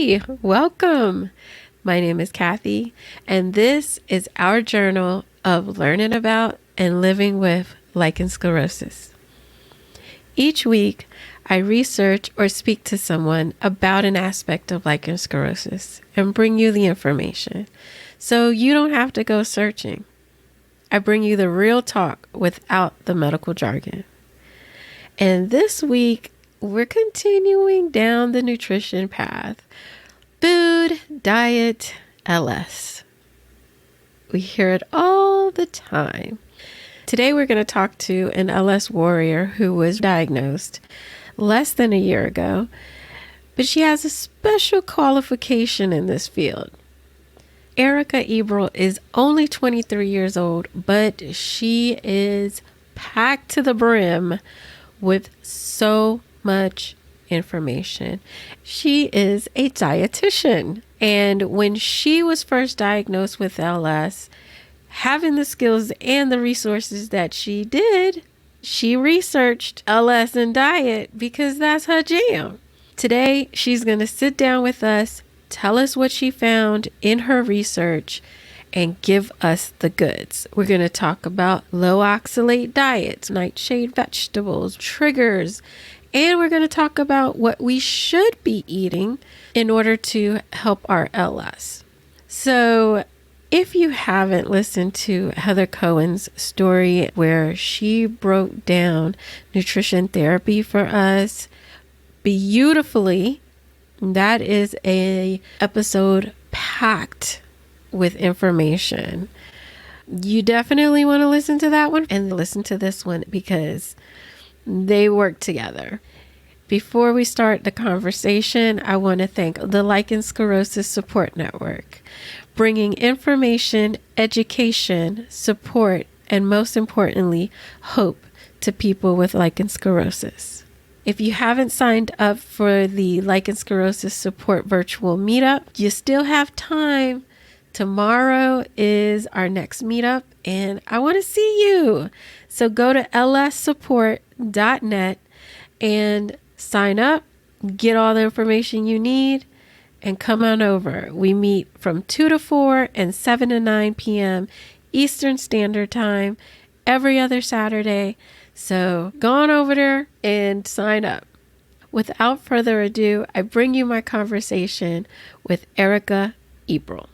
Hey, welcome. My name is Kathy, and this is our journal of learning about and living with lichen sclerosus. Each week, I research or speak to someone about an aspect of lichen sclerosus and bring you the information, so you don't have to go searching. I bring you the real talk without the medical jargon. And this week, we're continuing down the nutrition path. Food, diet, LS. We hear it all the time. Today we're going to talk to an LS warrior who was diagnosed less than a year ago, but she has a special qualification in this field. Erica Eberl is only 23 years old, but she is packed to the brim with so much information. She is a dietitian. And when she was first diagnosed with LS, having the skills and the resources that she did, she researched LS and diet because that's her jam. Today, she's going to sit down with us, tell us what she found in her research, and give us the goods. We're going to talk about low oxalate diets, nightshade vegetables, triggers, and we're going to talk about what we should be eating in order to help our LS. So if you haven't listened to Heather Cohen's story where she broke down nutrition therapy for us beautifully, that is a episode packed with information. You definitely want to listen to that one and listen to this one because they work together. Before we start the conversation, I want to thank the Lichen Sclerosus Support Network, bringing information, education, support, and most importantly, hope to people with lichen sclerosus. If you haven't signed up for the Lichen Sclerosus Support Virtual Meetup, you still have time. Tomorrow is our next meetup, and I want to see you. So go to lssupport.net and sign up, get all the information you need, and come on over. We meet from 2 to 4 and 7 to 9 p.m. Eastern Standard Time every other Saturday. So go on over there and sign up. Without further ado, I bring you my conversation with Erica Eberl.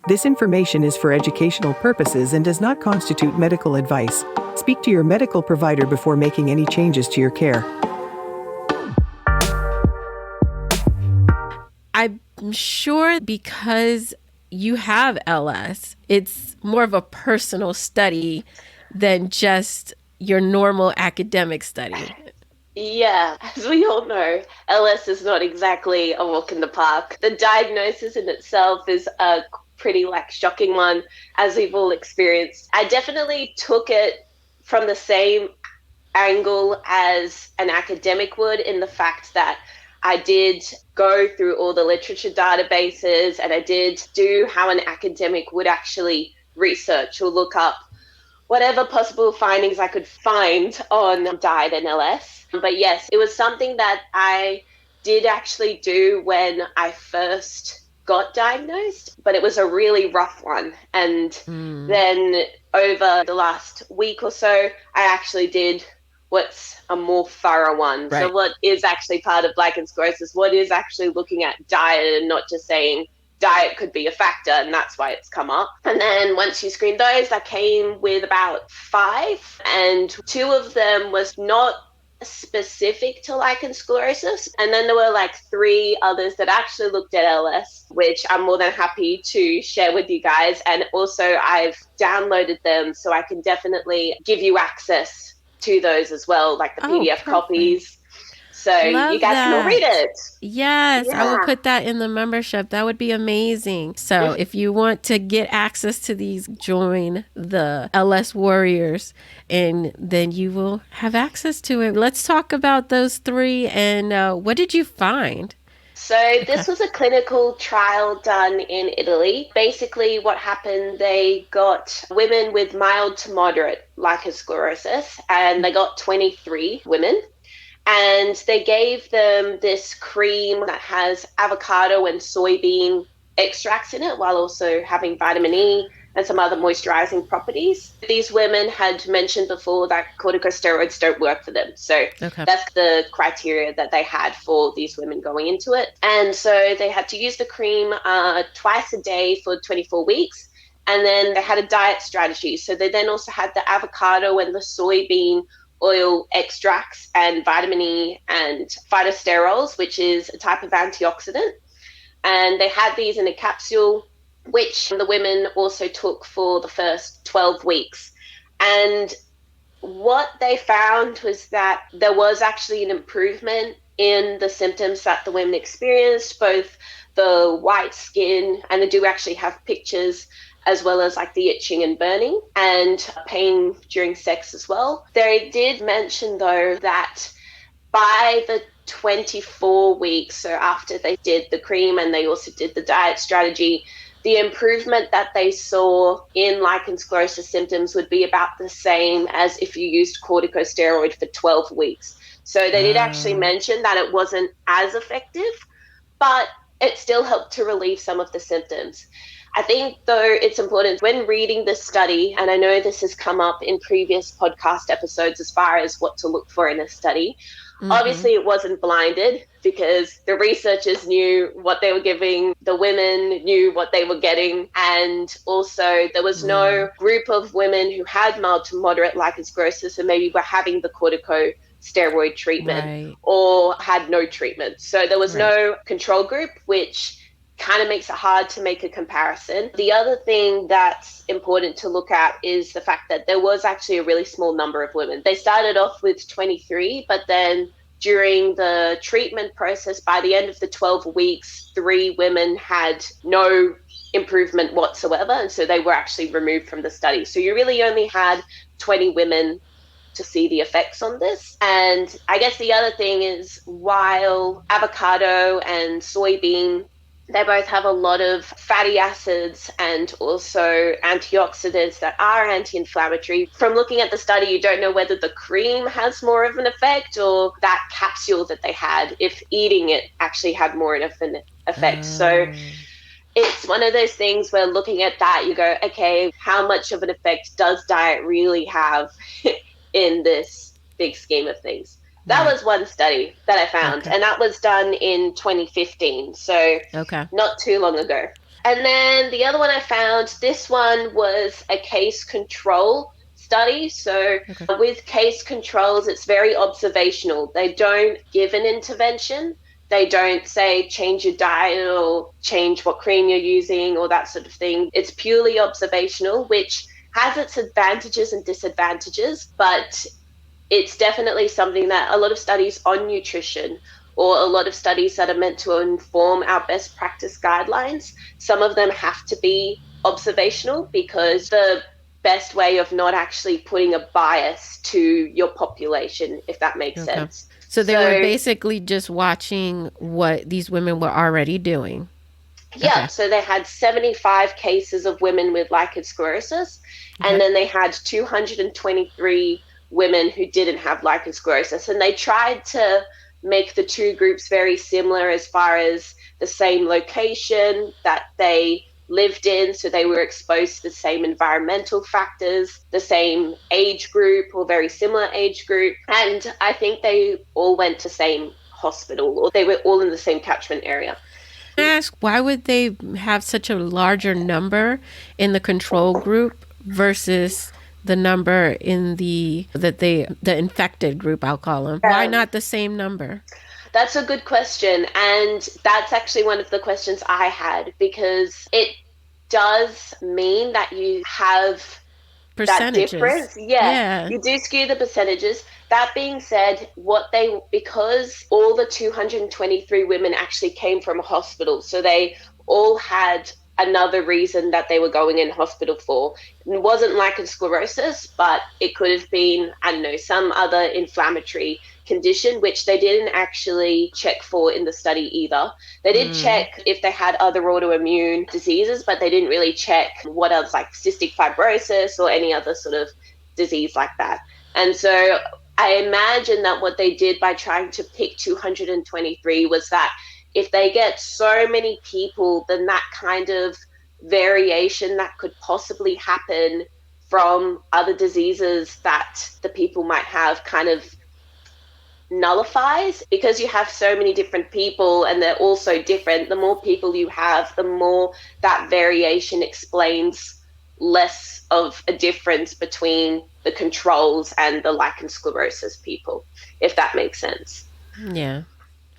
This information is for educational purposes and does not constitute medical advice. Speak to your medical provider before making any changes to your care. I'm sure because you have LS, it's more of a personal study than just your normal academic study. Yeah, as we all know, LS is not exactly a walk in the park. The diagnosis in itself is a pretty shocking one, as we've all experienced. I definitely took it from the same angle as an academic would, in the fact that I did go through all the literature databases and I did do how an academic would actually research or look up whatever possible findings I could find on diet and LS. But yes, it was something that I did actually do when I first got diagnosed, but it was a really rough one. And then over the last week or so, I actually did what's a more thorough one. Right. So what is actually part of lichen sclerosus, what is actually looking at diet and not just saying diet could be a factor and that's why it's come up. And then once you screen those, I came with about 5, and 2 of them was not specific to lichen sclerosus, and then there were 3 others that actually looked at LS, which I'm more than happy to share with you guys. And also I've downloaded them so I can definitely give you access to those as well, like the PDF copies. So you guys can all read it. Yes, yeah. I will put that in the membership. That would be amazing. So if you want to get access to these, join the LS Warriors, and then you will have access to it. Let's talk about those 3, and what did you find? So this was a clinical trial done in Italy. Basically what happened, they got women with mild to moderate lichen sclerosus, and they got 23 women. And they gave them this cream that has avocado and soybean extracts in it while also having vitamin E and some other moisturizing properties. These women had mentioned before that corticosteroids don't work for them. So Okay. that's the criteria that they had for these women going into it. And so they had to use the cream twice a day for 24 weeks. And then they had a diet strategy. So they then also had the avocado and the soybean oil extracts and vitamin E and phytosterols, which is a type of antioxidant. And they had these in a capsule, which the women also took for the first 12 weeks. And what they found was that there was actually an improvement in the symptoms that the women experienced, both the white skin, and they do actually have pictures, as well as like the itching and burning and pain during sex as well. They did mention though that by the 24 weeks, so after they did the cream and they also did the diet strategy, the improvement that they saw in lichen sclerosus symptoms would be about the same as if you used corticosteroid for 12 weeks. So they did actually mention that it wasn't as effective, but it still helped to relieve some of the symptoms. I think, though, it's important when reading this study, and I know this has come up in previous podcast episodes as far as what to look for in a study. Obviously, it wasn't blinded because the researchers knew what they were giving, the women knew what they were getting, and also there was no group of women who had mild to moderate lichen sclerosus and maybe were having the corticosteroid treatment or had no treatment. So there was no control group, which kind of makes it hard to make a comparison. The other thing that's important to look at is the fact that there was actually a really small number of women. They started off with 23, but then during the treatment process, by the end of the 12 weeks, 3 women had no improvement whatsoever. And so they were actually removed from the study. So you really only had 20 women to see the effects on this. And I guess the other thing is, while avocado and soybean, they both have a lot of fatty acids and also antioxidants that are anti-inflammatory. From looking at the study, you don't know whether the cream has more of an effect or that capsule that they had, if eating it actually had more of an effect. So it's one of those things where looking at that, you go, okay, how much of an effect does diet really have in this big scheme of things? That was one study that I found, and that was done in 2015, so not too long ago. And then the other one I found, this one was a case control study. So with case controls, it's very observational. They don't give an intervention. They don't say change your diet or change what cream you're using or that sort of thing. It's purely observational, which has its advantages and disadvantages, but it's definitely something that a lot of studies on nutrition, or a lot of studies that are meant to inform our best practice guidelines, some of them have to be observational, because the best way of not actually putting a bias to your population, if that makes sense. So they were basically just watching what these women were already doing. Yeah, so they had 75 cases of women with lichen sclerosus, and then they had 223 women who didn't have lichen sclerosus. And they tried to make the two groups very similar as far as the same location that they lived in. So they were exposed to the same environmental factors, the same age group or very similar age group. And I think they all went to the same hospital, or they were all in the same catchment area. I ask, why would they have such a larger number in the control group versus the number in the infected group, I'll call them? Why not the same number? That's a good question. And that's actually one of the questions I had, because it does mean that you have percentages. That difference. Yeah, you do skew the percentages. That being said, because all the 223 women actually came from a hospital, so they all had another reason that they were going in hospital for. It wasn't lichen sclerosus, but it could have been, I don't know, some other inflammatory condition, which they didn't actually check for in the study either. They did check if they had other autoimmune diseases, but they didn't really check what else, like cystic fibrosis or any other sort of disease like that. And so I imagine that what they did by trying to pick 223 was that if they get so many people, then that kind of variation that could possibly happen from other diseases that the people might have kind of nullifies, because you have so many different people and they're all so different. The more people you have, the more that variation explains less of a difference between the controls and the lichen sclerosus people, if that makes sense. Yeah.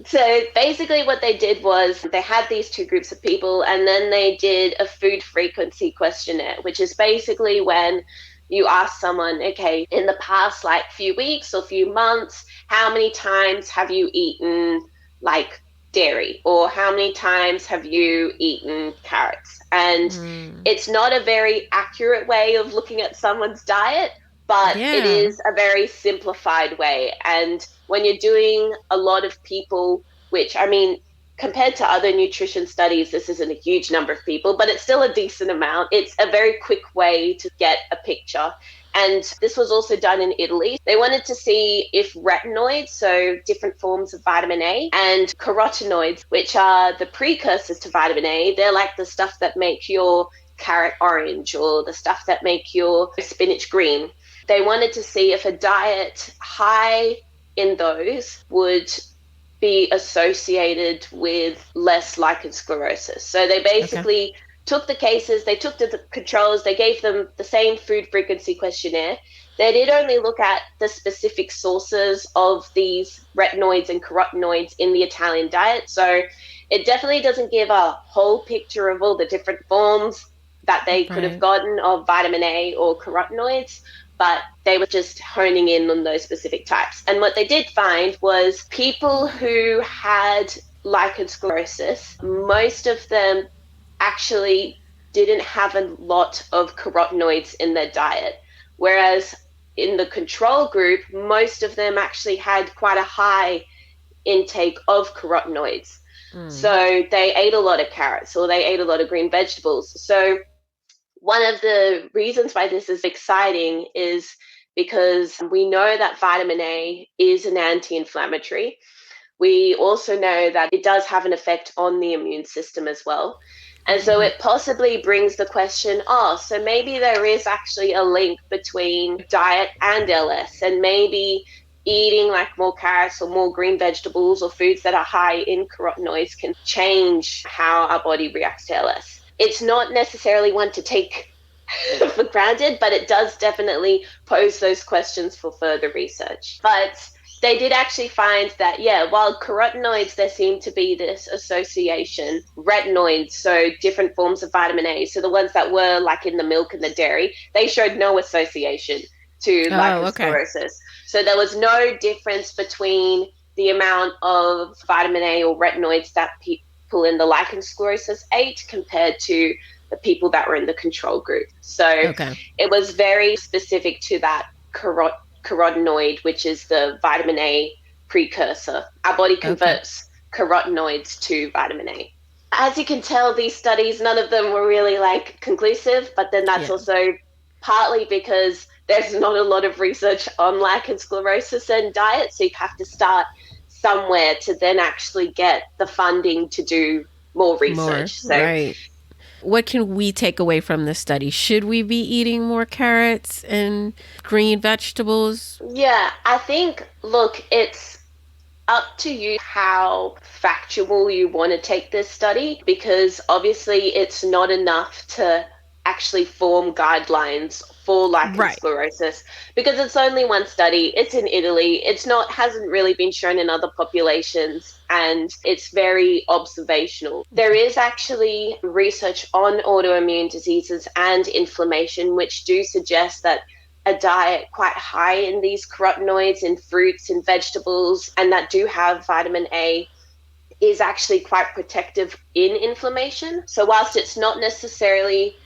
So basically what they did was they had these two groups of people, and then they did a food frequency questionnaire, which is basically when you ask someone, okay, in the past like few weeks or few months, how many times have you eaten like dairy, or how many times have you eaten carrots? And it's not a very accurate way of looking at someone's diet, but it Yeah. is a very simplified way. And when you're doing a lot of people, which I mean, compared to other nutrition studies, this isn't a huge number of people, but it's still a decent amount. It's a very quick way to get a picture. And this was also done in Italy. They wanted to see if retinoids, so different forms of vitamin A, and carotenoids, which are the precursors to vitamin A, they're like the stuff that make your carrot orange or the stuff that make your spinach green. They wanted to see if a diet high in those would be associated with less lichen sclerosus. So they basically took the cases, they took the controls, they gave them the same food frequency questionnaire. They did only look at the specific sources of these retinoids and carotenoids in the Italian diet. So it definitely doesn't give a whole picture of all the different forms that they could have gotten of vitamin A or carotenoids, but they were just honing in on those specific types. And what they did find was people who had lichen sclerosus, most of them actually didn't have a lot of carotenoids in their diet, whereas in the control group, most of them actually had quite a high intake of carotenoids. So they ate a lot of carrots or they ate a lot of green vegetables. So one of the reasons why this is exciting is because we know that vitamin A is an anti-inflammatory. We also know that it does have an effect on the immune system as well. And so it possibly brings the question, so maybe there is actually a link between diet and LS, and maybe eating like more carrots or more green vegetables or foods that are high in carotenoids can change how our body reacts to LS. It's not necessarily one to take for granted, but it does definitely pose those questions for further research. But they did actually find that, while carotenoids, there seemed to be this association, retinoids, so different forms of vitamin A, so the ones that were like in the milk and the dairy, they showed no association to lichen sclerosus. So there was no difference between the amount of vitamin A or retinoids that people in the lichen sclerosus ate compared to the people that were in the control group. So it was very specific to that carotenoid, which is the vitamin A precursor. Our body converts carotenoids to vitamin A. As you can tell, these studies, none of them were really like conclusive, but then that's also partly because there's not a lot of research on lichen sclerosus and diet, so you have to start somewhere to then actually get the funding to do more research. What can we take away from this study? Should we be eating more carrots and green vegetables? Yeah, I think, look, it's up to you how factual you want to take this study, because obviously it's not enough to actually form guidelines for lichen sclerosus, because it's only one study. It's in Italy. Hasn't really been shown in other populations, and it's very observational. There is actually research on autoimmune diseases and inflammation, which do suggest that a diet quite high in these carotenoids in fruits and vegetables, and that do have vitamin A, is actually quite protective in inflammation. So whilst it's not necessarily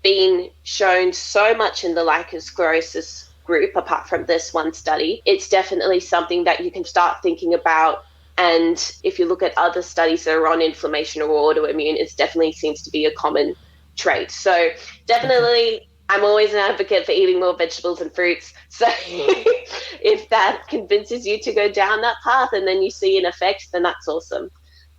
been shown so much in the lichen sclerosus group, apart from this one study, it's definitely something that you can start thinking about. And if you look at other studies that are on inflammation or autoimmune, it definitely seems to be a common trait. So definitely I'm always an advocate for eating more vegetables and fruits. So if that convinces you to go down that path and then you see an effect, then that's awesome.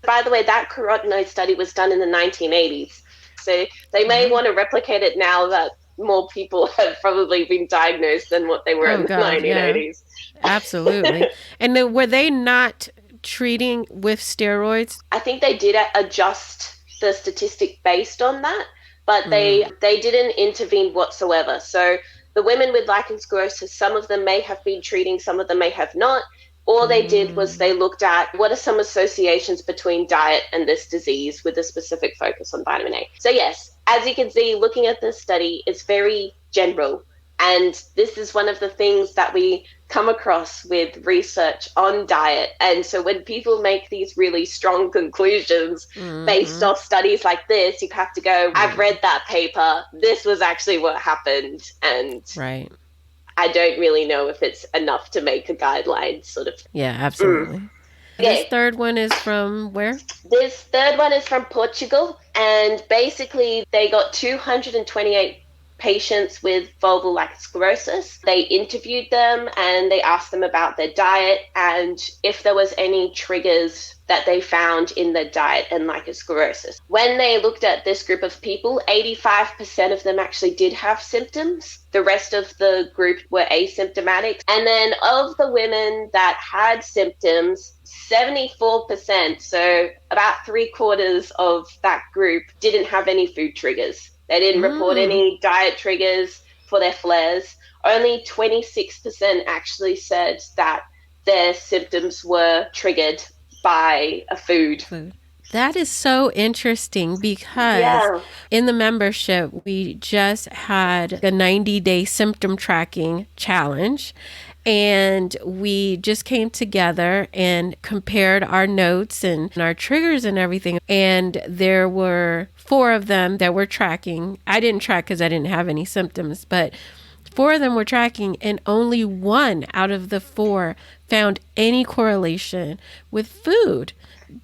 By the way, that carotenoid study was done in the 1980s. So they may want to replicate it now that more people have probably been diagnosed than what they were Oh in the God, yeah, 1980s. absolutely. And then were they not treating with steroids? I think they did adjust the statistic based on that, but they didn't intervene whatsoever. So the women with lichen sclerosus, some of them may have been treating, some of them may have not. All they did was they looked at what are some associations between diet and this disease with a specific focus on vitamin A. So yes, as you can see, looking at this study, it's very general. And this is one of the things that we come across with research on diet. And so when people make these really strong conclusions based off studies like this, you have to go, I've read that paper. This was actually what happened. And Right. I don't really know if it's enough to make a guideline sort of. Yeah, absolutely. This third one is from where? This third one is from Portugal. And basically they got 228 patients with vulvar lichen sclerosus. They interviewed them and they asked them about their diet and if there was any triggers that they found in their diet and lichen sclerosus. When they looked at this group of people, 85% of them actually did have symptoms. The rest of the group were asymptomatic. And then of the women that had symptoms, 74%, so about 3/4 of that group, didn't have any food triggers. They didn't report any diet triggers for their flares. Only 26% actually said that their symptoms were triggered by a food. That is so interesting because in the membership, we just had a 90-day symptom tracking challenge. And we just came together and compared our notes and our triggers and everything. And there were 4 of them that were tracking. I didn't track because I didn't have any symptoms, but 4 of them were tracking, and only 1 out of the 4 found any correlation with food.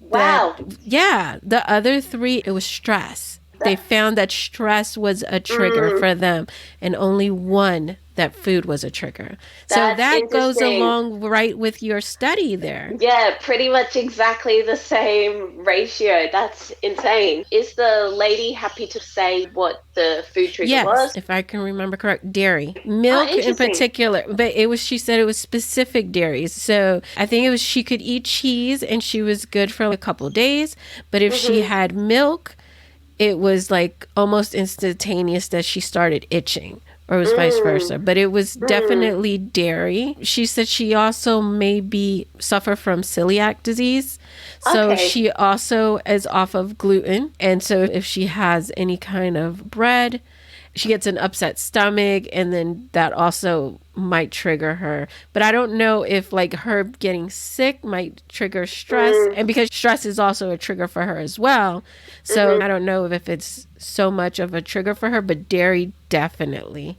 Wow. The other 3, it was stress. They found that stress was a trigger for them, and only 1 that food was a trigger. So that goes along right with your study there. Yeah, pretty much exactly the same ratio. That's insane. Is the lady happy to say what the food trigger was? Yes, if I can remember correct, dairy. Milk in particular, but she said it was specific dairies. So I think it was she could eat cheese and she was good for a couple of days, but if she had milk, it was like almost instantaneous that she started itching. Or it was vice versa. But it was definitely dairy. She said she also maybe suffer from celiac disease. So she also is off of gluten. And so if she has any kind of bread, she gets an upset stomach, and then that also might trigger her. But I don't know if like her getting sick might trigger stress, and because stress is also a trigger for her as well. So I don't know if it's so much of a trigger for her, but dairy definitely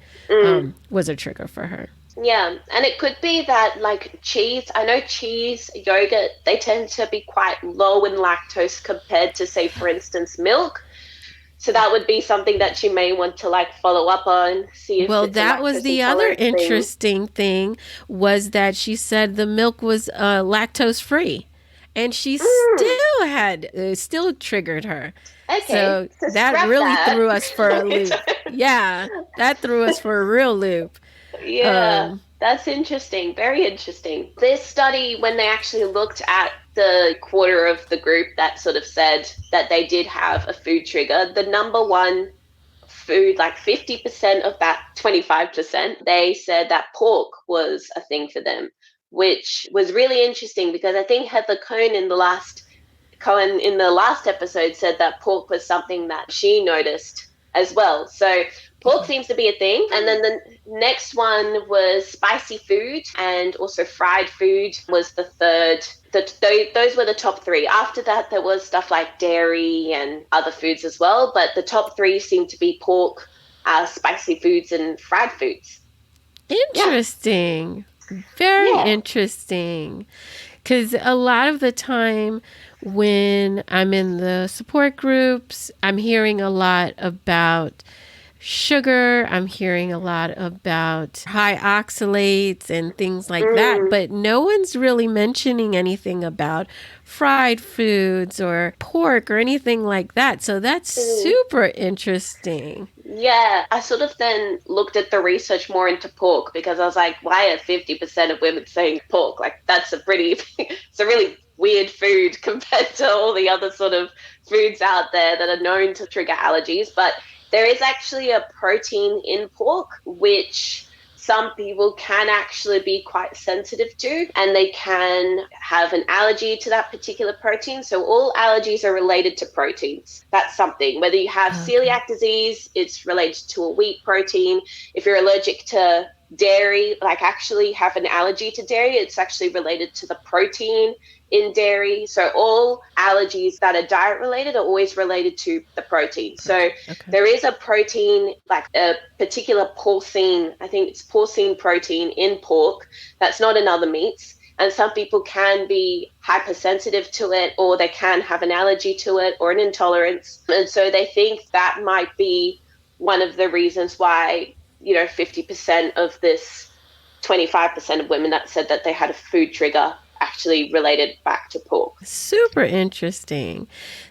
was a trigger for her. Yeah, and it could be that like cheese, I know cheese, yogurt, they tend to be quite low in lactose compared to, say, for instance, milk. So that would be something that she may want to like follow up on, see if it's that was the other interesting thing was that she said the milk was lactose free, and she still triggered her. Okay, so that really threw us for a loop. Yeah, that threw us for a real loop. Yeah, that's interesting. Very interesting. This study, when they actually looked at the quarter of the group that sort of said that they did have a food trigger, the number one food, like 50% of that 25%, they said that pork was a thing for them, which was really interesting because I think Heather Cohen in the last episode said that pork was something that she noticed as well. So pork seems to be a thing. And then the next one was spicy food, and also fried food was the third. Those were the top 3. After that, there was stuff like dairy and other foods as well. But the top 3 seemed to be pork, spicy foods, and fried foods. Interesting. Very interesting. Because a lot of the time when I'm in the support groups, I'm hearing a lot about sugar. I'm hearing a lot about high oxalates and things like that, Mm, but no one's really mentioning anything about fried foods or pork or anything like that. So that's mm. super interesting. Yeah, I sort of then looked at the research more into pork because I was like, why are 50% of women saying pork? Like, that's a pretty, it's a really weird food compared to all the other sort of foods out there that are known to trigger allergies. But there is actually a protein in pork, which some people can actually be quite sensitive to, and they can have an allergy to that particular protein. So all allergies are related to proteins. That's something. Whether you have Okay. celiac disease, it's related to a wheat protein. If you're allergic to dairy, like actually have an allergy to dairy, it's actually related to the protein in dairy. So all allergies that are diet related are always related to the protein. So Protein. Okay. there is a protein, like a particular porcine, I think it's porcine protein in pork that's not in other meats. And some people can be hypersensitive to it, or they can have an allergy to it or an intolerance. And so they think that might be one of the reasons why, 50% of this 25% of women that said that they had a food trigger actually related back to pork. Super interesting.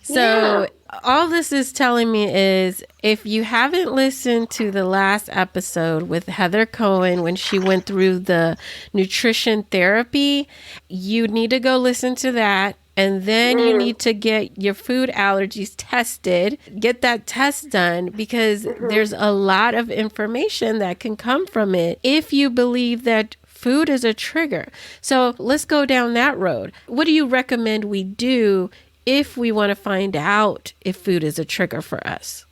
Yeah. So, all this is telling me is if you haven't listened to the last episode with Heather Cohen when she went through the nutrition therapy, you need to go listen to that. And then you Mm, need to get your food allergies tested, get that test done because mhm. there's a lot of information that can come from it if you believe that food is a trigger. So let's go down that road. What do you recommend we do if we want to find out if food is a trigger for us?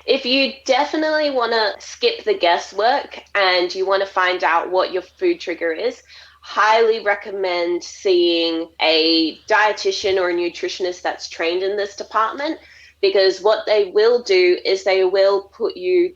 If you definitely want to skip the guesswork and you want to find out what your food trigger is, highly recommend seeing a dietitian or a nutritionist that's trained in this department, because what they will do is they will put you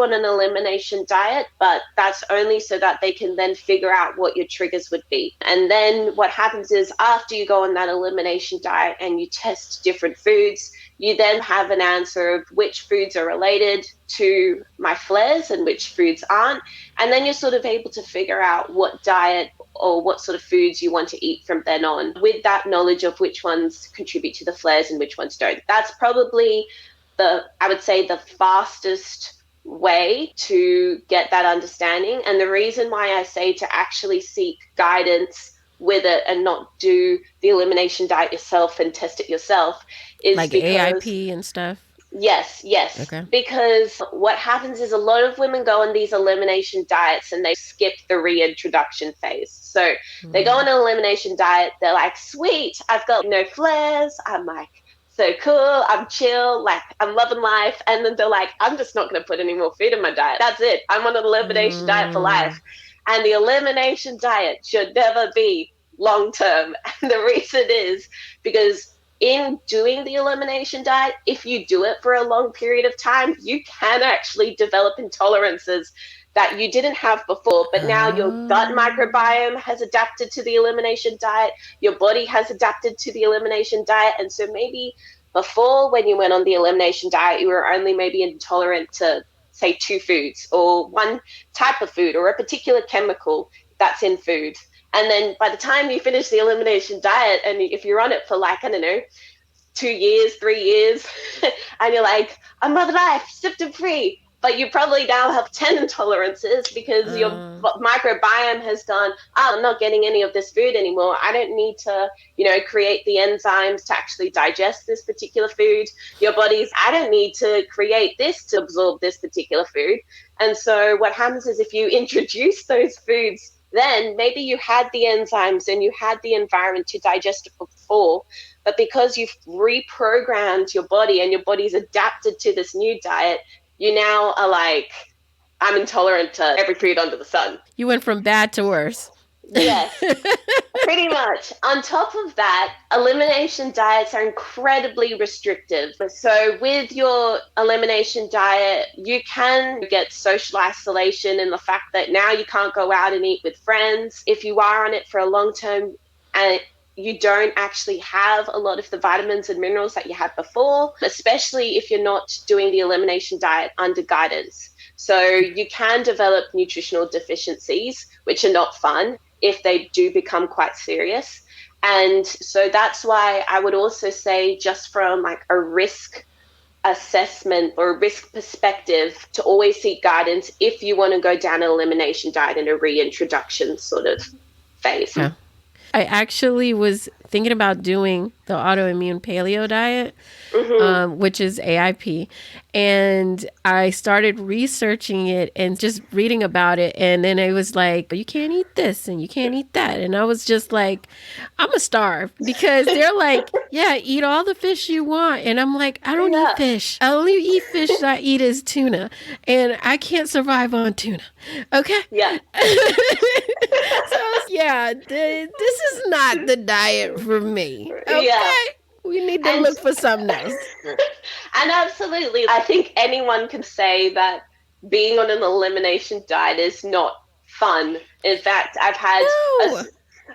on an elimination diet, but that's only so that they can then figure out what your triggers would be. And then what happens is after you go on that elimination diet and you test different foods, you then have an answer of which foods are related to my flares and which foods aren't. And then you're sort of able to figure out what diet or what sort of foods you want to eat from then on, with that knowledge of which ones contribute to the flares and which ones don't. That's probably I would say, the fastest way to get that understanding. And the reason why I say to actually seek guidance with it and not do the elimination diet yourself and test it yourself is Like because AIP and stuff? yes, Okay. because what happens is a lot of women go on these elimination diets and they skip the reintroduction phase. So they go on Mm. an elimination diet, they're like, sweet, I've got no flares, I'm like so cool, I'm chill, like I'm loving life. And then they're like, I'm just not going to put any more food in my diet. That's it. I'm on an elimination diet for life. Mm. And the elimination diet should never be long term. And the reason is because in doing the elimination diet, if you do it for a long period of time, you can actually develop intolerances that you didn't have before. But now your gut Oh. microbiome has adapted to the elimination diet, your body has adapted to the elimination diet. And so maybe before, when you went on the elimination diet, you were only maybe intolerant to, say, two foods or one type of food or a particular chemical that's in food. And then by the time you finish the elimination diet, and if you're on it for like, I don't know, 2 years, 3 years, and you're like, I'm mother life, symptom free. But you probably now have 10 intolerances because your Uh, microbiome has gone, oh, I'm not getting any of this food anymore. I don't need to, create the enzymes to actually digest this particular food. Your body's, I don't need to create this to absorb this particular food. And so what happens is if you introduce those foods, then maybe you had the enzymes and you had the environment to digest it before, but because you've reprogrammed your body and your body's adapted to this new diet, you now are like, I'm intolerant to every food under the sun. you went from bad to worse. Yes, pretty much. On top of that, elimination diets are incredibly restrictive. So, with your elimination diet, you can get social isolation in the fact that now you can't go out and eat with friends. If you are on it for a long term, and you don't actually have a lot of the vitamins and minerals that you had before, especially if you're not doing the elimination diet under guidance. So you can develop nutritional deficiencies, which are not fun if they do become quite serious. And so that's why I would also say, just from like a risk assessment or a risk perspective, to always seek guidance if you want to go down an elimination diet in a reintroduction sort of phase. Yeah. I actually was thinking about doing the autoimmune paleo diet, which is AIP. And I started researching it and just reading about it. And then it was like, you can't eat this and you can't eat that. And I was just like, I'm a starve, because they're like, yeah, eat all the fish you want. And I'm like, I don't eat fish. I only eat fish that I eat is tuna. And I can't survive on tuna. Okay? Yeah. So, yeah, this is not the diet for me. Okay? Yeah. We need to look for something else. And absolutely, I think anyone can say that being on an elimination diet is not fun. In fact, I've had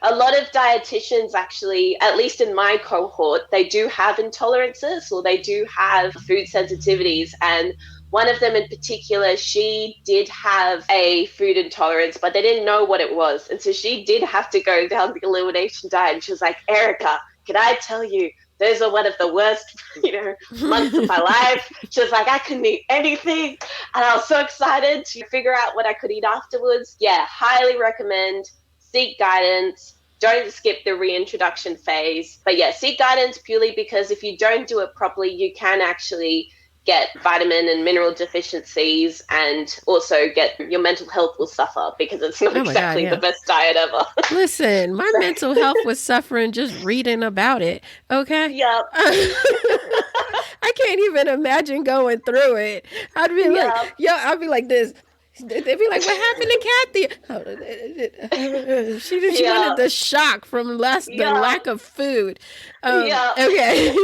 a lot of dietitians, actually, at least in my cohort, they do have intolerances or they do have food sensitivities. And one of them in particular, she did have a food intolerance, but they didn't know what it was. And so she did have to go down the elimination diet. And she was like, Erica, can I tell you, those are one of the worst, months of my life. She was like, I couldn't eat anything. And I was so excited to figure out what I could eat afterwards. Yeah, highly recommend. Seek guidance. Don't skip the reintroduction phase. But yeah, seek guidance purely because if you don't do it properly, you can actually get vitamin and mineral deficiencies, and also your mental health will suffer because it's not exactly the best diet ever. Listen, my mental health was suffering just reading about it. Okay. Yep. I can't even imagine going through it. I'd be like, I'd be like this. They'd be like, what happened to Kathy? She wanted the shock from the lack of food. Okay.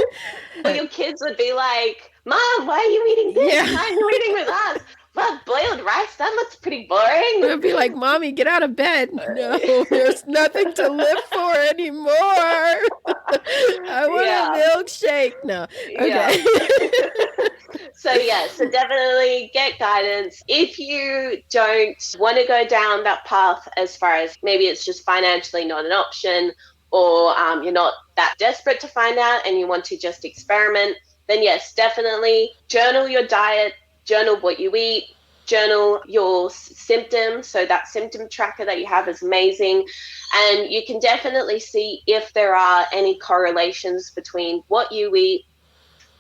Well, your kids would be like, Mom, why are you eating this? Why are you eating with us? Well, boiled rice, that looks pretty boring. They'd be like, Mommy, get out of bed. No, there's nothing to live for anymore. I want a milkshake. No. Okay. So definitely get guidance. If you don't want to go down that path, as far as maybe it's just financially not an option, or you're not that desperate to find out and you want to just experiment, then yes, definitely journal your diet, journal what you eat, journal your symptoms. So that symptom tracker that you have is amazing. And you can definitely see if there are any correlations between what you eat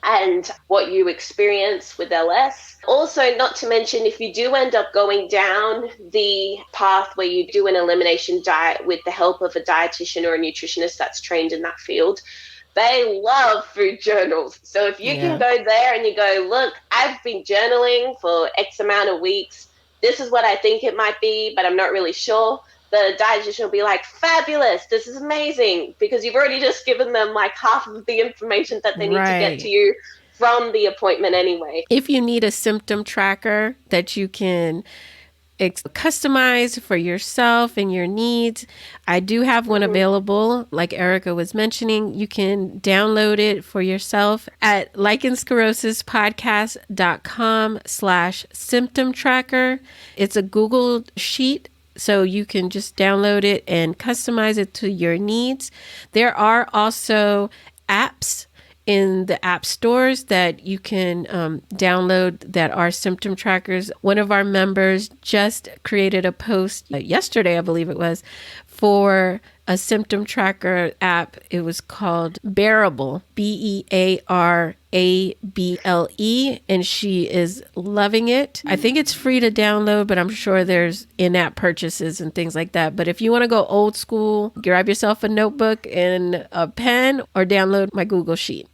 and what you experience with LS. Also, not to mention, if you do end up going down the path where you do an elimination diet with the help of a dietitian or a nutritionist that's trained in that field, they love food journals. So if you can go there and you go, look, I've been journaling for X amount of weeks. This is what I think it might be, but I'm not really sure. The dietitian will be like, fabulous, this is amazing, because you've already just given them like half of the information that they need to get to you from the appointment anyway. If you need a symptom tracker that you can customize for yourself and your needs, I do have one available. Like Erica was mentioning, you can download it for yourself at lichensclerosuspodcast.com/symptom tracker. It's a Google sheet, so you can just download it and customize it to your needs. There are also apps in the app stores that you can download that are symptom trackers. One of our members just created a post yesterday, I believe it was, for a symptom tracker app. It was called Bearable, Bearable, and she is loving it. I think it's free to download, but I'm sure there's in-app purchases and things like that. But if you want to go old school, grab yourself a notebook and a pen or download my Google Sheet.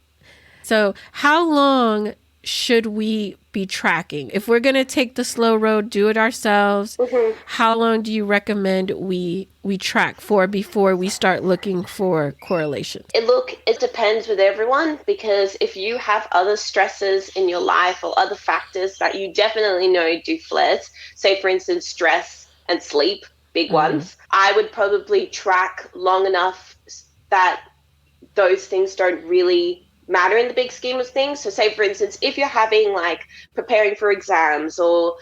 So how long should we be tracking? If we're going to take the slow road, do it ourselves, how long do you recommend we track for before we start looking for correlations? It depends with everyone, because if you have other stresses in your life or other factors that you definitely know do flares, say for instance, stress and sleep, big ones, I would probably track long enough that those things don't really matter in the big scheme of things. So say, for instance, if you're having like preparing for exams, or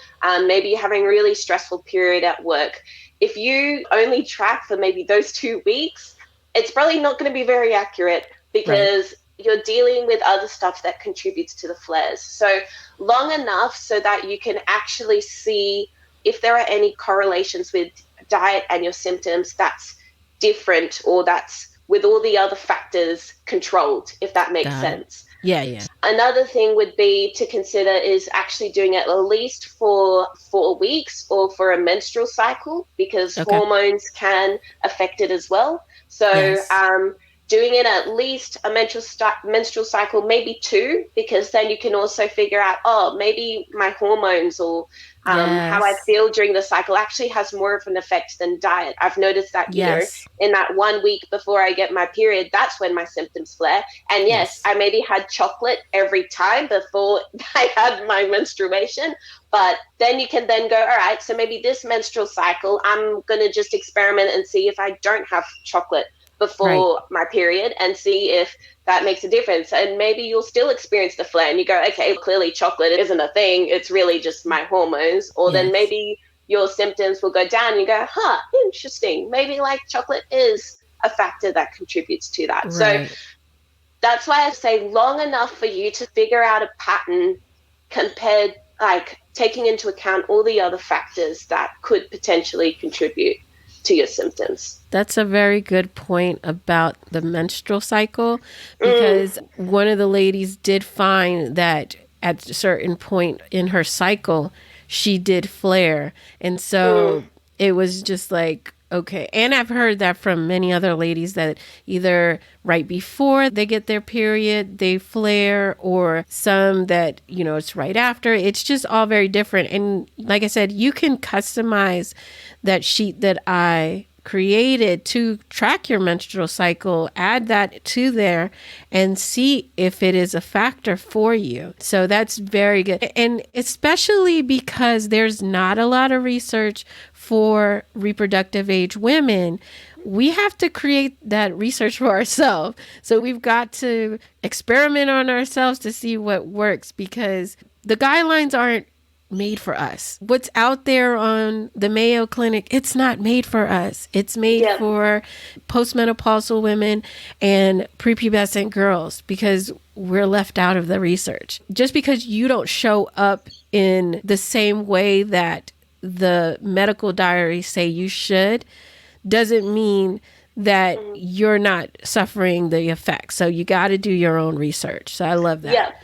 maybe you're having a really stressful period at work, if you only track for maybe those 2 weeks, it's probably not going to be very accurate, because you're dealing with other stuff that contributes to the flares. So long enough so that you can actually see if there are any correlations with diet and your symptoms that's different, or that's with all the other factors controlled, if that makes sense. Yeah. Another thing would be to consider is actually doing it at least for 4 weeks, or for a menstrual cycle, because hormones can affect it as well. So doing it at least a menstrual cycle, maybe 2, because then you can also figure out, oh, maybe my hormones or how I feel during the cycle actually has more of an effect than diet. I've noticed that, you know, in that 1 week before I get my period, that's when my symptoms flare. And yes, I maybe had chocolate every time before I had my menstruation. But then you can then go, all right, so maybe this menstrual cycle, I'm going to just experiment and see if I don't have chocolate before my period, and see if that makes a difference. And maybe you'll still experience the flare and you go, okay, clearly chocolate isn't a thing, it's really just my hormones. Or then maybe your symptoms will go down and you go, interesting, maybe like chocolate is a factor that contributes to that. So that's why I say long enough for you to figure out a pattern, compared, like taking into account all the other factors that could potentially contribute to your symptoms. That's a very good point about the menstrual cycle, because one of the ladies did find that at a certain point in her cycle, she did flare. And so it was just like, okay. And I've heard that from many other ladies, that either right before they get their period, they flare, or some that, you know, it's right after. It's just all very different. And like I said, you can customize that sheet that I created to track your menstrual cycle, add that to there and see if it is a factor for you. So that's very good. And especially because there's not a lot of research for reproductive age women, we have to create that research for ourselves. So we've got to experiment on ourselves to see what works, because the guidelines aren't made for us. What's out there on the Mayo Clinic, it's not made for us. It's made for postmenopausal women and prepubescent girls, because we're left out of the research. Just because you don't show up in the same way that the medical diaries say you should, doesn't mean that you're not suffering the effects. So you got to do your own research. So I love that.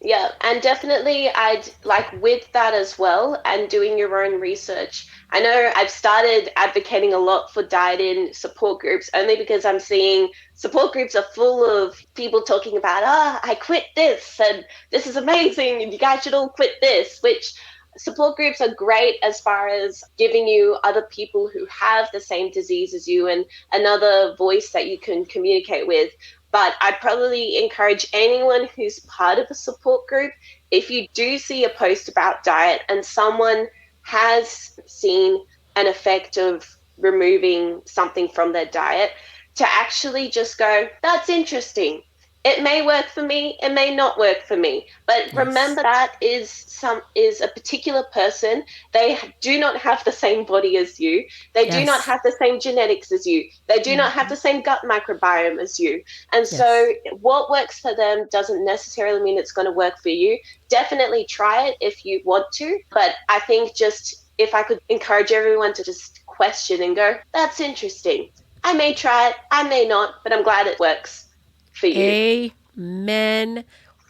Yeah, and definitely I'd like with that as well, and doing your own research. I know I've started advocating a lot for diet in support groups, only because I'm seeing support groups are full of people talking about, I quit this and this is amazing and you guys should all quit this, which support groups are great as far as giving you other people who have the same disease as you and another voice that you can communicate with. But I'd probably encourage anyone who's part of a support group, if you do see a post about diet and someone has seen an effect of removing something from their diet, to actually just go, that's interesting. It may work for me, it may not work for me. But remember, that is a particular person. They do not have the same body as you. They do not have the same genetics as you. They do not have the same gut microbiome as you. And so what works for them doesn't necessarily mean it's going to work for you. Definitely try it if you want to. But I think just if I could encourage everyone to just question and go, that's interesting. I may try it, I may not, but I'm glad it works for you. Amen.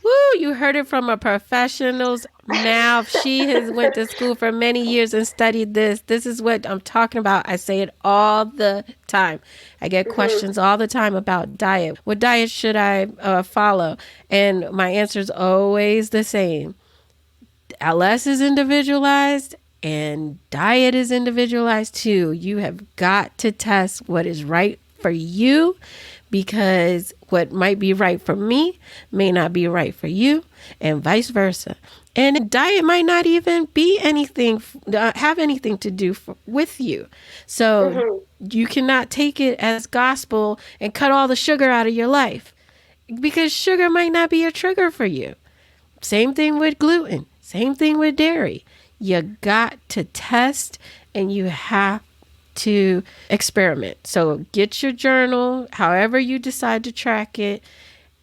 Woo, you heard it from a professional's mouth. She has went to school for many years and studied this. This is what I'm talking about. I say it all the time. I get questions all the time about diet. What diet should I follow? And my answer is always the same. LS is individualized and diet is individualized too. You have got to test what is right for you, because what might be right for me may not be right for you, and vice versa. And diet might not even be anything, have anything to do with you. So you cannot take it as gospel and cut all the sugar out of your life, because sugar might not be a trigger for you. Same thing with gluten. Same thing with dairy. You got to test and you have to experiment. So get your journal, however you decide to track it,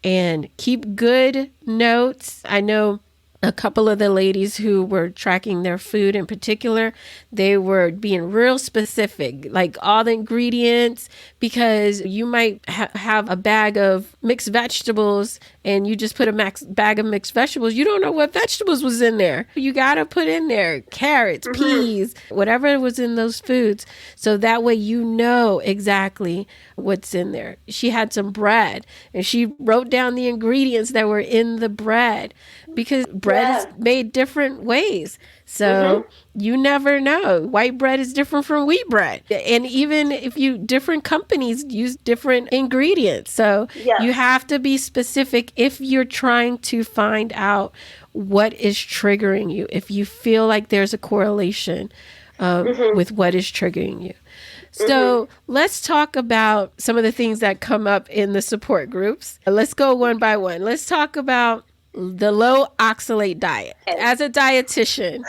and keep good notes. I know a couple of the ladies who were tracking their food in particular, they were being real specific, like all the ingredients, because you might have a bag of mixed vegetables and you just put a bag of mixed vegetables. You don't know what vegetables was in there. You got to put in there carrots, peas, whatever was in those foods. So that way you know exactly what's in there. She had some bread and she wrote down the ingredients that were in the bread, because bread is made different ways. So you never know. White bread is different from wheat bread. And even if different companies use different ingredients. So you have to be specific if you're trying to find out what is triggering you. If you feel like there's a correlation with what is triggering you. So let's talk about some of the things that come up in the support groups. Let's go one by one. Let's talk about the low oxalate diet. As a dietitian,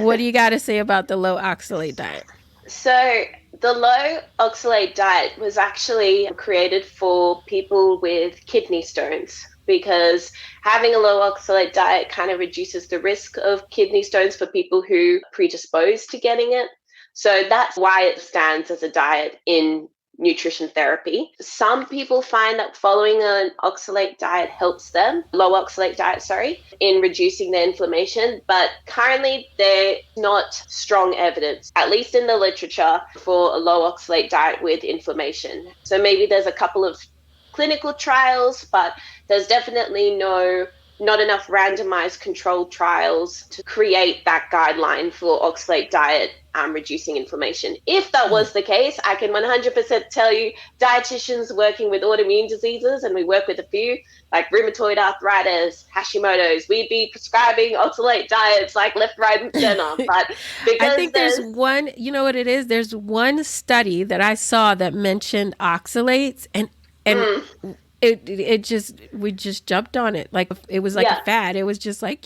what do you got to say about the low oxalate diet? So the low oxalate diet was actually created for people with kidney stones, because having a low oxalate diet kind of reduces the risk of kidney stones for people who are predisposed to getting it. So that's why it stands as a diet in nutrition therapy. Some people find that following an oxalate diet helps them, low oxalate diet, in reducing their inflammation. But currently there's not strong evidence, at least in the literature, for a low oxalate diet with inflammation. So maybe there's a couple of clinical trials, but there's definitely not enough randomized controlled trials to create that guideline for oxalate diet reducing inflammation. If that was the case, I can 100% tell you, dietitians working with autoimmune diseases, and we work with a few, like rheumatoid arthritis, Hashimoto's, we'd be prescribing oxalate diets like left, right, and center. But because I think there's one, you know what it is? There's one study that I saw that mentioned oxalates, and we just jumped on it. Like it was like a fad. It was just like,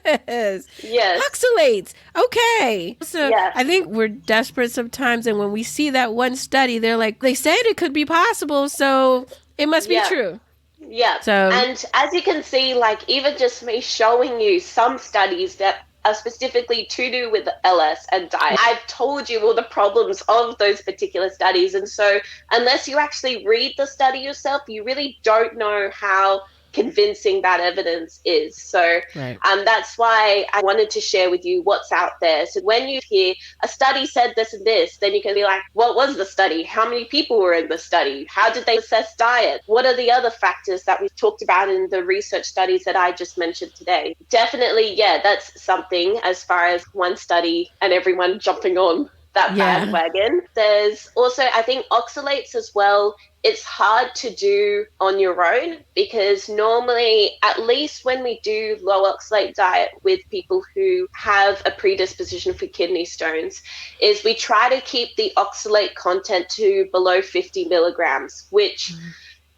yes, oxalates. Okay. So I think we're desperate sometimes. And when we see that one study, they're like, they said it could be possible. So it must be true. Yeah. So, and as you can see, like even just me showing you some studies that are specifically to do with LS and diet, I've told you all the problems of those particular studies. And so unless you actually read the study yourself, you really don't know how convincing that evidence is. So that's why I wanted to share with you what's out there. So when you hear a study said this and this, then you can be like, what was the study? How many people were in the study? How did they assess diet? What are the other factors that we've talked about in the research studies that I just mentioned today? Definitely, that's something as far as one study and everyone jumping on that bandwagon. There's also, I think, oxalates as well. It's hard to do on your own, because normally, at least when we do low oxalate diet with people who have a predisposition for kidney stones, is we try to keep the oxalate content to below 50 milligrams, which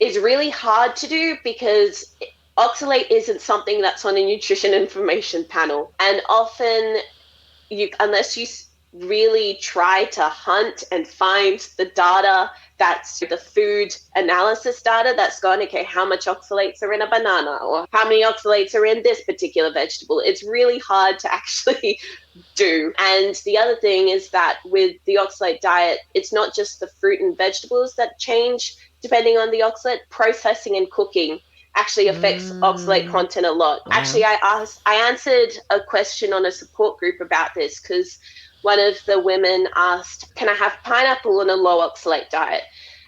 is really hard to do because oxalate isn't something that's on a nutrition information panel. And often, unless you really try to hunt and find the data, that's the food analysis data that's going, okay, how much oxalates are in a banana, or how many oxalates are in this particular vegetable. It's really hard to actually do. And the other thing is that with the oxalate diet, it's not just the fruit and vegetables that change depending on the oxalate. Processing and cooking actually affects oxalate content a lot. Wow. Actually, I answered a question on a support group about this, because one of the women asked, can I have pineapple on a low oxalate diet?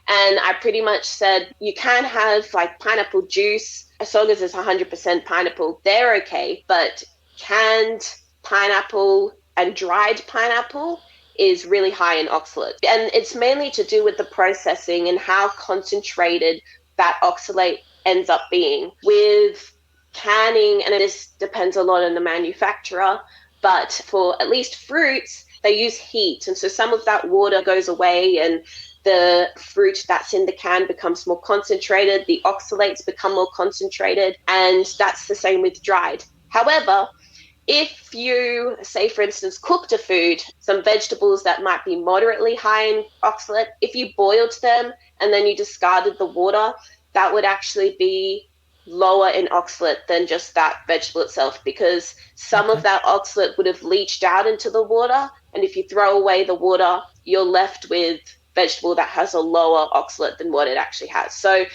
And I pretty much said, you can have like pineapple juice as long as it's 100% pineapple. They're okay. But canned pineapple and dried pineapple is really high in oxalate. And it's mainly to do with the processing and how concentrated that oxalate ends up being. With canning, and this depends a lot on the manufacturer, but for at least fruits, they use heat. And so some of that water goes away and the fruit that's in the can becomes more concentrated, the oxalates become more concentrated, and that's the same with dried. However, if you, say, for instance, cooked a food, some vegetables that might be moderately high in oxalate, if you boiled them and then you discarded the water, that would actually be lower in oxalate than just that vegetable itself, because some of that oxalate would have leached out into the water. And if you throw away the water, you're left with vegetable that has a lower oxalate than what it actually has. So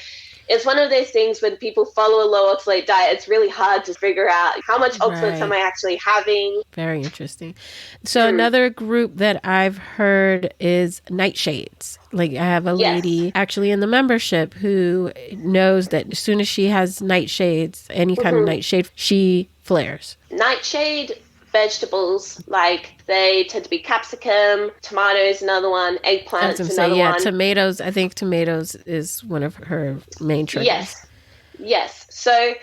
it's one of those things when people follow a low oxalate diet, it's really hard to figure out how much oxalates am I actually having. Very interesting. So another group that I've heard is nightshades. Like I have a lady actually in the membership who knows that as soon as she has nightshades, any kind of nightshade, she flares. Nightshade vegetables, like they tend to be capsicum, tomatoes, another one, eggplants, another one. Tomatoes. I think tomatoes is one of her main triggers. Yes. So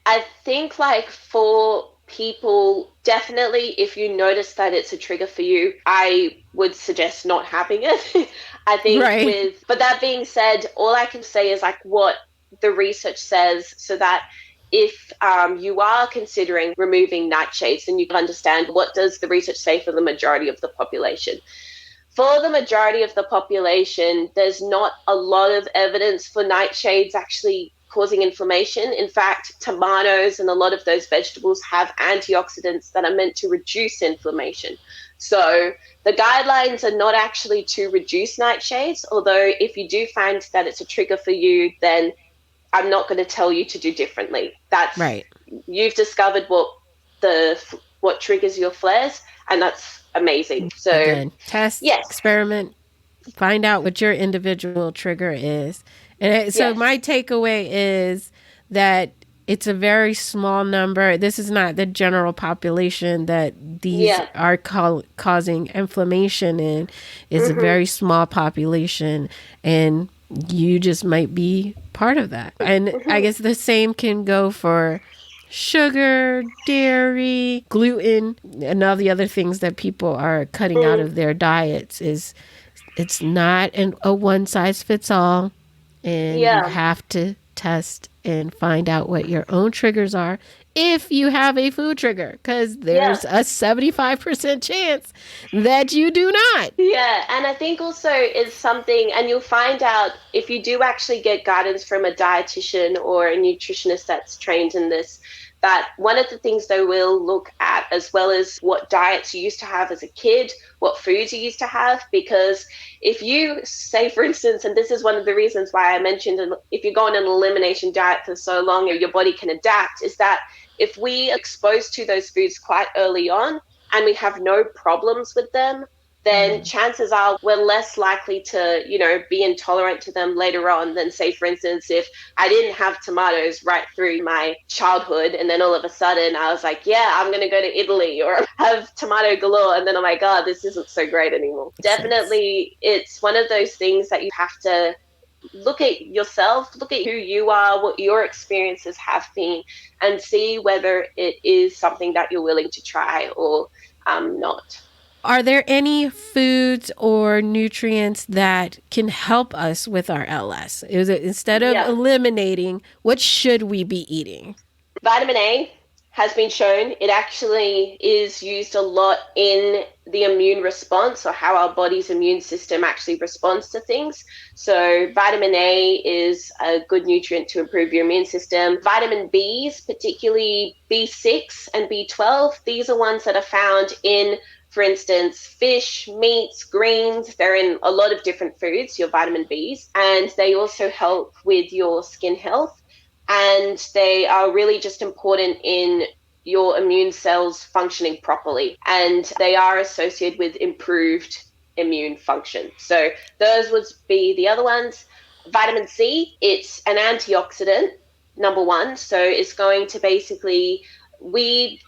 I think like for people, definitely if you notice that it's a trigger for you, I would suggest not having it. I think but that being said, all I can say is like what the research says, so that if you are considering removing nightshades, then you can understand what does the research say for the majority of the population. For the majority of the population, there's not a lot of evidence for nightshades actually causing inflammation. In fact, tomatoes and a lot of those vegetables have antioxidants that are meant to reduce inflammation. So the guidelines are not actually to reduce nightshades, although if you do find that it's a trigger for you, then I'm not going to tell you to do differently. That's right. You've discovered what triggers your flares, and that's amazing. So again, test, experiment, find out what your individual trigger is. And so my takeaway is that it's a very small number. This is not the general population that these are causing inflammation in. It's a very small population, and you just might be part of that. And I guess the same can go for sugar, dairy, gluten, and all the other things that people are cutting out of their diets. It's not a one size fits all, and you have to test and find out what your own triggers are if you have a food trigger, because there's a 75% chance that you do not. Yeah, and I think also is something, and you'll find out if you do actually get guidance from a dietitian or a nutritionist that's trained in this, that one of the things they will look at, as well as what diets you used to have as a kid, what foods you used to have, because if you say, for instance, and this is one of the reasons why I mentioned, if you go on an elimination diet for so long, your body can adapt, is that if we are exposed to those foods quite early on and we have no problems with them, then chances are we're less likely to, be intolerant to them later on than, say, for instance, if I didn't have tomatoes right through my childhood and then all of a sudden I was like, I'm going to go to Italy or have tomato galore. And then I'm like, God, this isn't so great anymore. Definitely, it's one of those things that you have to look at yourself, look at who you are, what your experiences have been, and see whether it is something that you're willing to try or not. Are there any foods or nutrients that can help us with our LS? Is it, instead of eliminating, what should we be eating? Vitamin A has been shown. It actually is used a lot in the immune response, or how our body's immune system actually responds to things. So vitamin A is a good nutrient to improve your immune system. Vitamin Bs, particularly B6 and B12, these are ones that are found in, for instance, fish, meats, greens. They're in a lot of different foods, your vitamin Bs, and they also help with your skin health. And they are really just important in your immune cells functioning properly. And they are associated with improved immune function. So those would be the other ones. Vitamin C, it's an antioxidant, number one. So it's going to basically, we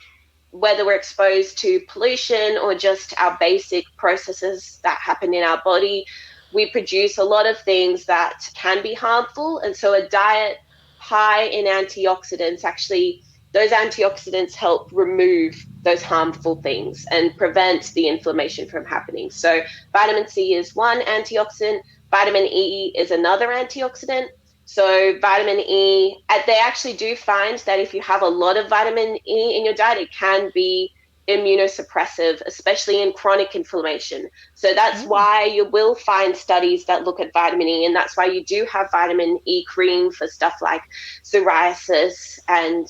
whether we're exposed to pollution or just our basic processes that happen in our body, we produce a lot of things that can be harmful. And so a diet high in antioxidants, actually, those antioxidants help remove those harmful things and prevent the inflammation from happening. So vitamin C is one antioxidant. Vitamin E is another antioxidant. So vitamin E, they actually do find that if you have a lot of vitamin E in your diet, it can be immunosuppressive, especially in chronic inflammation. So that's why you will find studies that look at vitamin E, and that's why you do have vitamin E cream for stuff like psoriasis and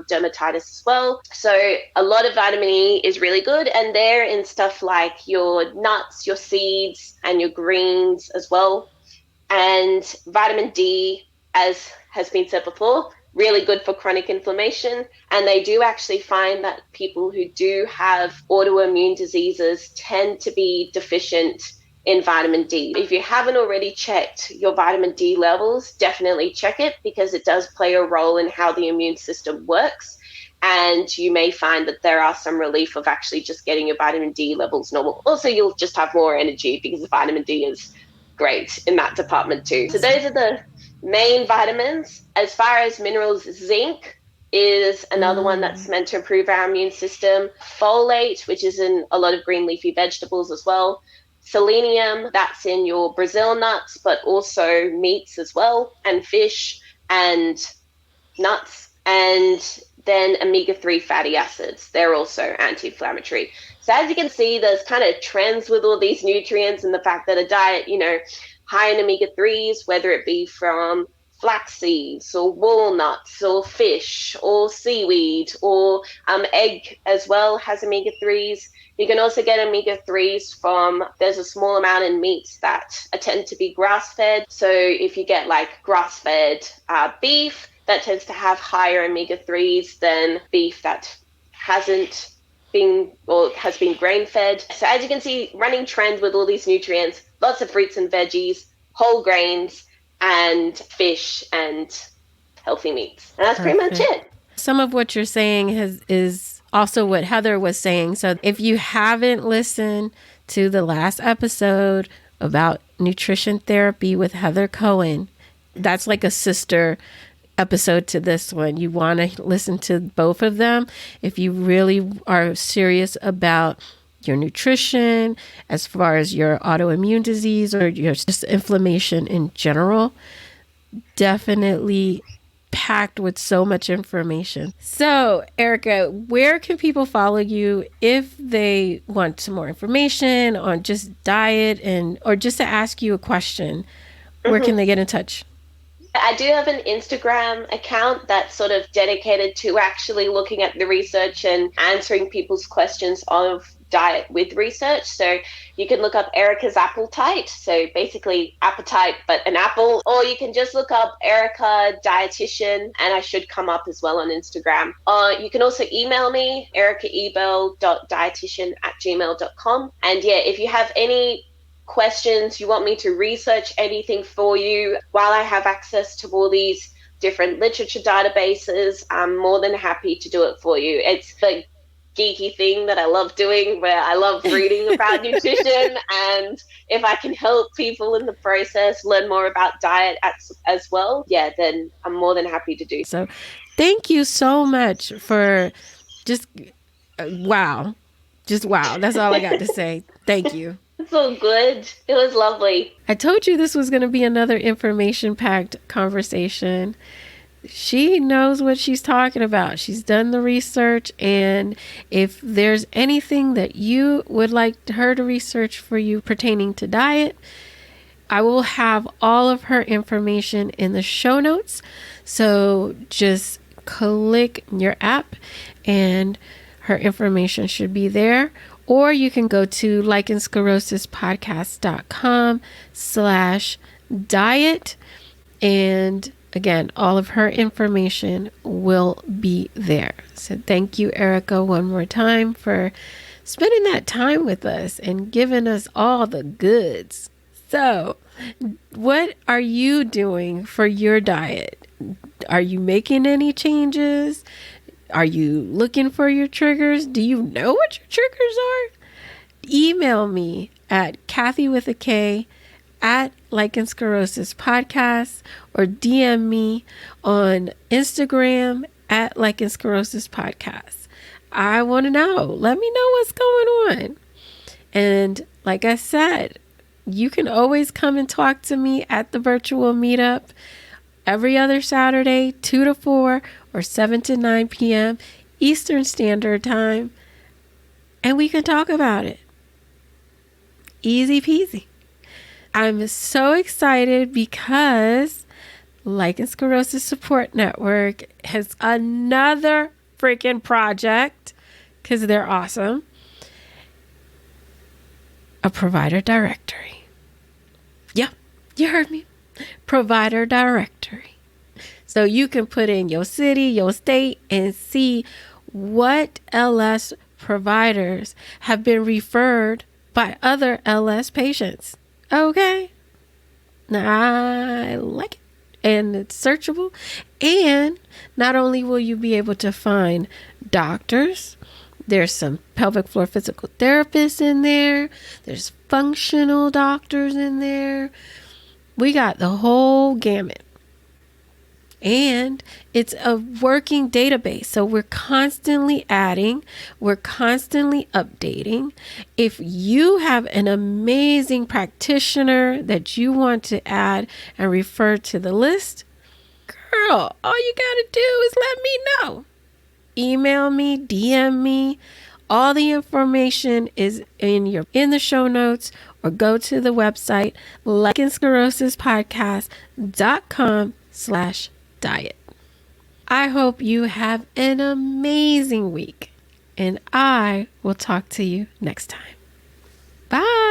dermatitis as well. So a lot of vitamin E is really good, and they're in stuff like your nuts, your seeds, and your greens as well. And vitamin D, as has been said before, really good for chronic inflammation. And they do actually find that people who do have autoimmune diseases tend to be deficient in vitamin D. If you haven't already checked your vitamin D levels, definitely check it, because it does play a role in how the immune system works. And you may find that there are some relief of actually just getting your vitamin D levels normal. Also, you'll just have more energy because the vitamin D is great in that department too. So those are the main vitamins. As far as minerals, zinc is another one that's meant to improve our immune system. Folate, which is in a lot of green leafy vegetables as well. Selenium, that's in your Brazil nuts, but also meats as well, and fish and nuts. And then omega-3 fatty acids, they're also anti-inflammatory. So as you can see, there's kind of trends with all these nutrients, and the fact that a diet, high in omega-3s, whether it be from flax seeds or walnuts or fish or seaweed or egg as well has omega-3s. You can also get omega-3s from, there's a small amount in meats that tend to be grass-fed. So if you get like grass-fed beef, that tends to have higher omega-3s than beef that hasn't been or has been grain-fed. So as you can see, running trend with all these nutrients, lots of fruits and veggies, whole grains, and fish and healthy meats. And that's pretty much it. Some of what you're saying is also what Heather was saying. So if you haven't listened to the last episode about nutrition therapy with Heather Cohen, that's like a sister episode to this one. You want to listen to both of them if you really are serious about your nutrition, as far as your autoimmune disease or your just inflammation in general. Definitely packed with so much information. So, Erica, where can people follow you if they want some more information on just diet or just to ask you a question? Where can they get in touch? I do have an Instagram account that's sort of dedicated to actually looking at the research and answering people's questions of diet with research. So you can look up Erica's Appetite. So basically appetite, but an apple, or you can just look up Erica Dietitian, and I should come up as well on Instagram. You can also email me, ericaeberl.dietitian@gmail.com. And yeah, if you have any questions, you want me to research anything for you, while I have access to all these different literature databases, I'm more than happy to do it for you. It's the geeky thing that I love doing, where I love reading about nutrition, and if I can help people in the process learn more about diet as well, yeah, then I'm more than happy to do so. Thank you so much for just wow. That's all I got to say. Thank you. It's all good. It was lovely. I told you this was going to be another information-packed conversation. She knows what she's talking about. She's done the research, and if there's anything that you would like her to research for you pertaining to diet, I will have all of her information in the show notes. So just click your app and her information should be there. Or you can go to lichensclerosuspodcast.com/diet. And again, all of her information will be there. So thank you, Erica, one more time for spending that time with us and giving us all the goods. So what are you doing for your diet? Are you making any changes? Are you looking for your triggers? Do you know what your triggers are? Email me at Kathy with a K at Lichen Sclerosus Podcast, or DM me on Instagram at Lichen Sclerosus Podcast. I want to know. Let me know what's going on. And like I said, you can always come and talk to me at the virtual meetup every other Saturday, 2 to 4 or 7 to 9 p.m. Eastern Standard Time, and we can talk about it. Easy peasy. I'm so excited because Lichen Sclerosus Support Network has another freaking project, because they're awesome. A provider directory. Yeah, you heard me. Provider directory. So you can put in your city, your state, and see what LS providers have been referred by other LS patients. Okay. Now, I like it. And it's searchable. And not only will you be able to find doctors, there's some pelvic floor physical therapists in there. There's functional doctors in there. We got the whole gamut. And it's a working database. So we're constantly adding, we're constantly updating. If you have an amazing practitioner that you want to add and refer to the list, girl, all you got to do is let me know. Email me, DM me. All the information is in the show notes, or go to the website lichensclerosuspodcast.com/diet. I hope you have an amazing week, and I will talk to you next time. Bye.